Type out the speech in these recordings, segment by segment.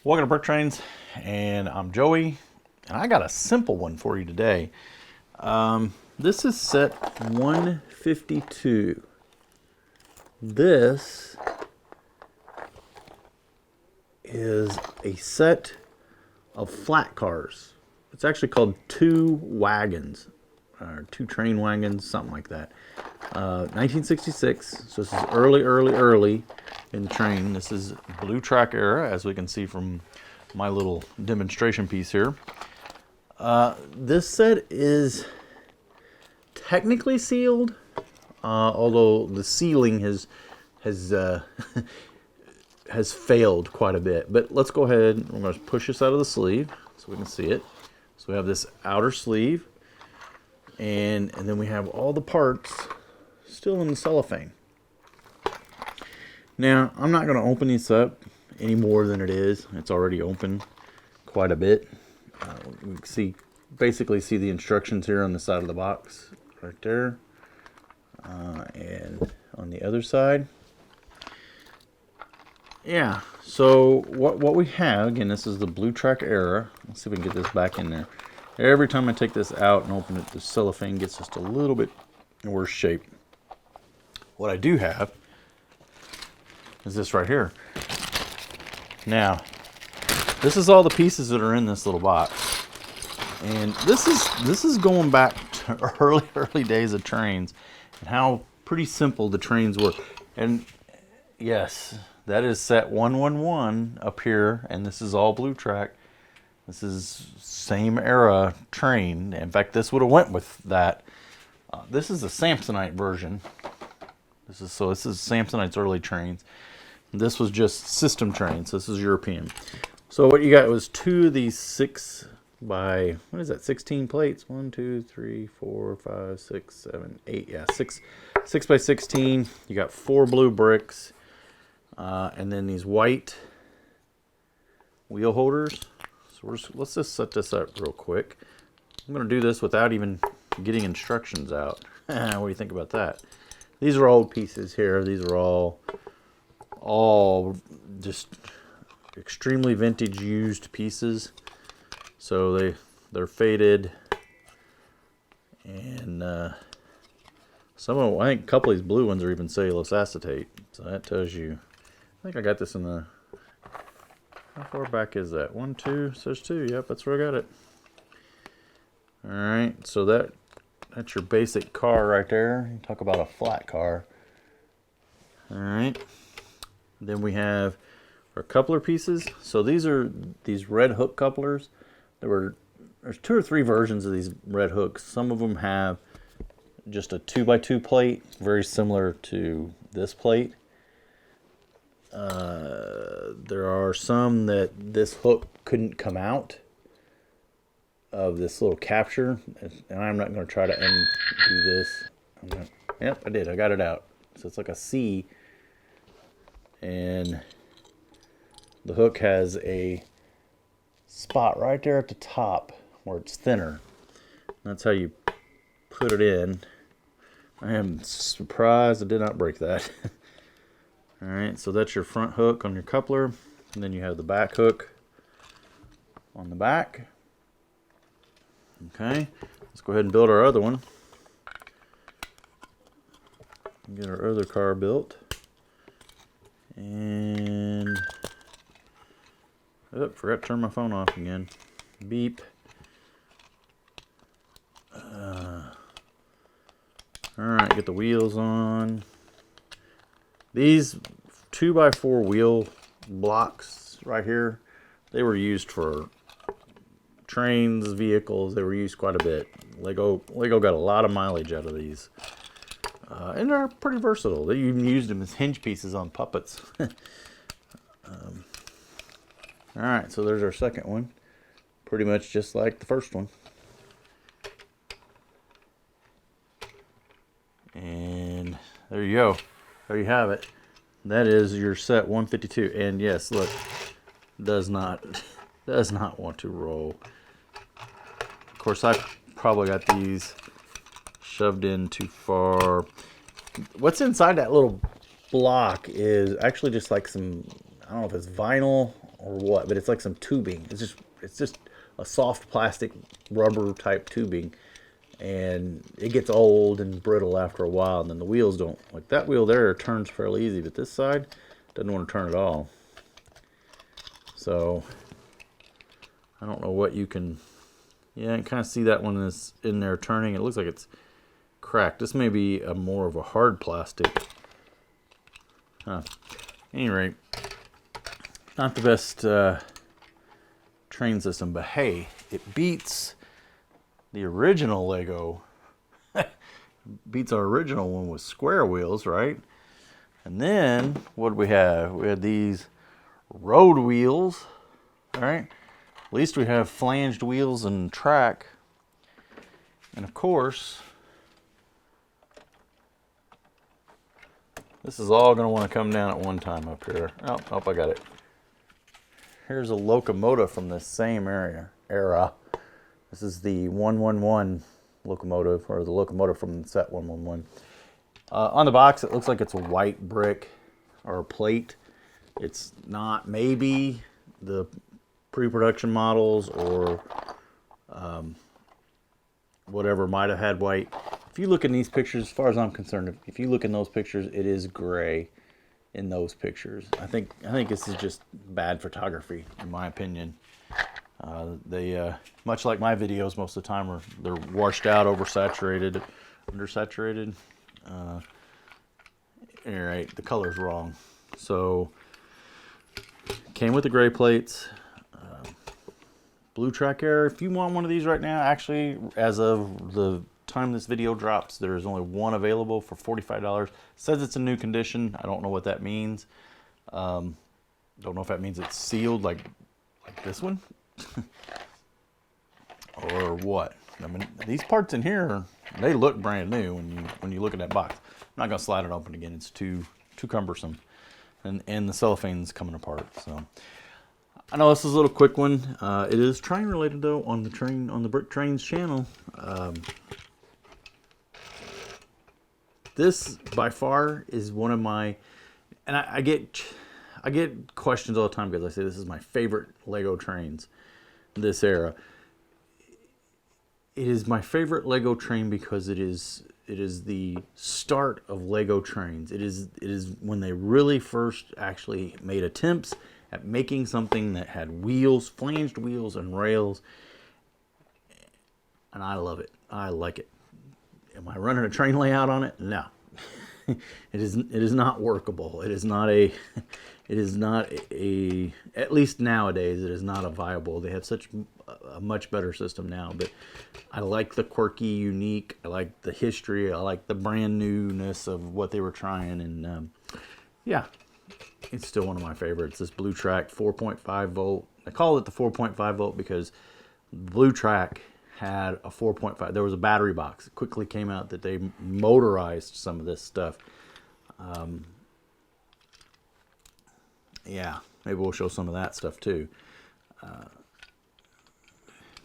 Welcome to BrickTrains, and I'm Joey, and I got a simple one for you today. This is set 152. This is a set of flat cars. It's actually called two wagons, or two train wagons, something like that. 1966, so this is early in the train. This is blue track era, as we can see from my little demonstration piece here. This set is technically sealed, although the sealing has has failed quite a bit. But let's go ahead. We're going to push this out of the sleeve so we can see it. So we have this outer sleeve, and then we have all the parts still in the cellophane. Now, I'm not going to open this up any more than it is. It's already open quite a bit. You can basically see the instructions here on the side of the box, right there, and on the other side. Yeah. So what we have, again, this is the blue track era. Let's see if we can get this back in there. Every time I take this out and open it, the cellophane gets just a little bit in worse shape. What I do have is this right here. Now, this is all the pieces that are in this little box, and this is going back to early days of trains and how pretty simple the trains were. And yes, that is set 111 up here, and this is all blue track. This is same era train. In fact, this would have went with that. This is a Samsonite version. This is Samsonite's early trains. This was just system trains. This is European. So what you got was two of these 6 by, what is that, 16 plates? 1, 2, 3, 4, 5, 6, 7, 8. Yeah, 6 by 16. You got 4 blue bricks. And then these white wheel holders. So let's just set this up real quick. I'm going to do this without even getting instructions out. What do you think about that? These are old pieces here. These are all just extremely vintage used pieces. So they're faded, and some of them, I think a couple of these blue ones are even cellulose acetate. So that tells you. I think I got this in the. How far back is that? 1, 2. Says 2. Yep, that's where I got it. All right. So that's your basic car right there. You talk about a flat car. All right. Then we have our coupler pieces. So these are these red hook couplers. There's 2 or 3 versions of these red hooks. Some of them have just a 2x2 plate, very similar to this plate. There are some that this hook couldn't come out of this little capture, and I'm not going to try to undo this. Yep, I did. I got it out. So it's like a C, and the hook has a spot right there at the top where it's thinner. That's how you put it in. I am surprised I did not break that. All right, so that's your front hook on your coupler, and then you have the back hook on the back. Okay, let's go ahead and build our other one. Get our other car built. And forgot to turn my phone off again. Beep. Alright, get the wheels on. These 2x4 wheel blocks right here, they were used for trains, vehicles. They were used quite a bit. Lego got a lot of mileage out of these. And they're pretty versatile. They even used them as hinge pieces on puppets. Alright, so there's our second one. Pretty much just like the first one. And there you go. There you have it. That is your set 152. And yes, look, does not want to roll. Of course, I probably got these shoved in too far. What's inside that little block is actually just like some, I don't know if it's vinyl or what, but it's like some tubing. It's just a soft plastic rubber type tubing, and it gets old and brittle after a while, and then the wheels don't. Like that wheel there turns fairly easy, but this side doesn't want to turn at all. So I don't know what you can. Yeah, I can kind of see that one is in there turning. It looks like it's cracked. This may be a more of a hard plastic. At any rate, not the best train system, but hey, it beats the original Lego. Beats our original one with square wheels, right? And then what did we have? We had these road wheels, all right? At least we have flanged wheels and track. And of course, this is all going to want to come down at one time up here. Oh, I got it. Here's a locomotive from this same era. This is the 111 locomotive, or the locomotive from set 111. On the box, it looks like it's a white brick or a plate. It's not. Maybe the pre-production models or whatever might have had white. If you look in these pictures, as far as I'm concerned, if you look in those pictures, it is gray in those pictures. I think this is just bad photography, in my opinion. They much like my videos, most of the time they're washed out, oversaturated, undersaturated. Anyway, the color's wrong. So came with the gray plates. Blue track error. If you want one of these right now, actually, as of the time this video drops, there is only one available for $45. Says it's in new condition. I don't know what that means. Don't know if that means it's sealed like this one or what. I mean, these parts in here, they look brand new when you look at that box. I'm not gonna slide it open again. It's too cumbersome, and the cellophane's coming apart. So I know this is a little quick one. It is train related though, on the BrickTrains channel. This by far is one of my, and I get questions all the time because I say this is my favorite Lego trains, this era. It is my favorite Lego train because it is the start of Lego trains. It is when they really first actually made attempts at making something that had wheels, flanged wheels and rails, and I love it. I like it. Am I running a train layout on it? No. It is not workable. It is not a, at least nowadays, it is not a viable. They have such a much better system now, but I like the quirky, unique, I like the history, I like the brand newness of what they were trying, and yeah, it's still one of my favorites. This Blue Track 4.5 volt. I call it the 4.5 volt because Blue Track had a 4.5. There was a battery box. It quickly came out that they motorized some of this stuff. Yeah, maybe we'll show some of that stuff too.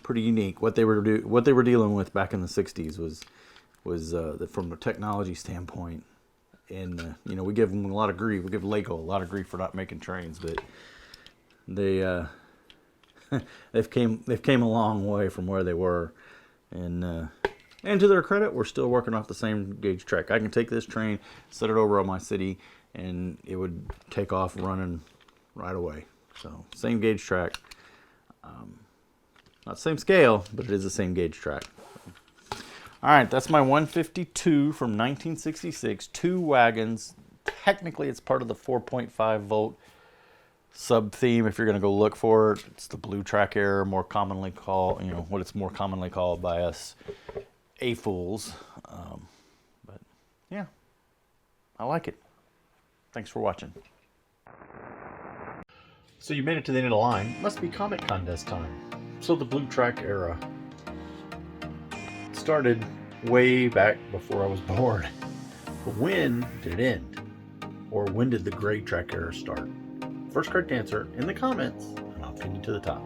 Pretty unique. What they were dealing with back in the 60s was from a technology standpoint. And we give them a lot of grief. We give Lego a lot of grief for not making trains, but they they've came a long way from where they were, and to their credit, we're still working off the same gauge track. I can take this train, set it over on my city, and it would take off running right away. So same gauge track, not same scale, but it is the same gauge track. All right, that's my 152 from 1966, 2 wagons. Technically, it's part of the 4.5 volt sub theme. If you're going to go look for it, it's the Blue Track error, more commonly called, what it's more commonly called by us A-fools. But yeah, I like it. Thanks for watching. So you made it to the end of the line. Must be comic contest time. So the Blue Track era started way back before I was born. But when did it end? Or when did the gray track era start? First correct answer in the comments, and I'll pin you to the top.